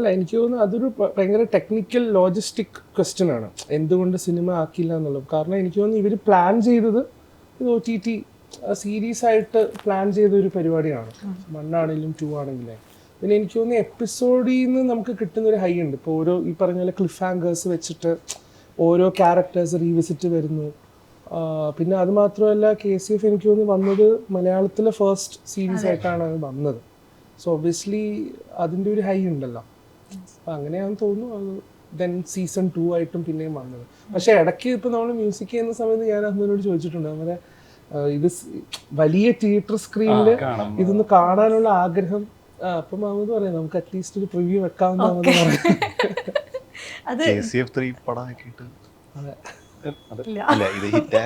അല്ല എനിക്ക് തോന്നുന്നു അതൊരു ഭയങ്കര ടെക്നിക്കൽ ലോജിസ്റ്റിക് ക്വസ്റ്റ്യൻ ആണ്, എന്തുകൊണ്ട് സിനിമ ആക്കില്ല എന്നുള്ളത്. കാരണം എനിക്ക് തോന്നുന്നു ഇവർ പ്ലാൻ ചെയ്തത് ഇത് OTT സീരീസ് ആയിട്ട് പ്ലാൻ ചെയ്ത ഒരു പരിപാടിയാണ്, 1 ആണെങ്കിലും 2 ആണെങ്കിലും. പിന്നെ എനിക്ക് തോന്നുന്നു എപ്പിസോഡിൽ നിന്ന് നമുക്ക് കിട്ടുന്ന ഒരു ഹൈ ഉണ്ട്. ഇപ്പോൾ ഓരോ ഈ പറഞ്ഞ പോലെ ക്ലിഫ് ഹാങ്കേഴ്സ് വെച്ചിട്ട് ഓരോ ക്യാരക്ടേഴ്സ് റീവിസിറ്റ് വരുന്നു. പിന്നെ അത് മാത്രമല്ല KCF എനിക്ക് തോന്നുന്നു വന്നത് മലയാളത്തിലെ ഫസ്റ്റ് സീരീസ് ആയിട്ടാണ് അത് വന്നത്. സോ ഒബ്വിയസ്ലി അതിൻ്റെ ഒരു ഹൈ ഉണ്ടല്ലോ. അപ്പം അങ്ങനെയാണെന്ന് തോന്നുന്നു അത് ദെൻ സീസൺ 2 ആയിട്ടും പിന്നെയും വന്നത്. പക്ഷേ ഇടയ്ക്ക് ഇപ്പോൾ നമ്മൾ മ്യൂസിക് ചെയ്യുന്ന സമയത്ത് ഞാൻ അതിനോട് ചോദിച്ചിട്ടുണ്ട്, നമ്മുടെ ഇത് വലിയ തിയേറ്റർ സ്ക്രീനിൽ ഇതൊന്ന് കാണാനുള്ള ആഗ്രഹം. അപ്പം അതെന്ന് പറയാം നമുക്ക് അറ്റ്ലീസ്റ്റ് ഒരു പ്രിവ്യൂ വെക്കാവുന്നതാണെന്ന് പറയാം. KCF 3 പടമാക്കിയിട്ട് അല്ല ഇത് ഹിറ്റ്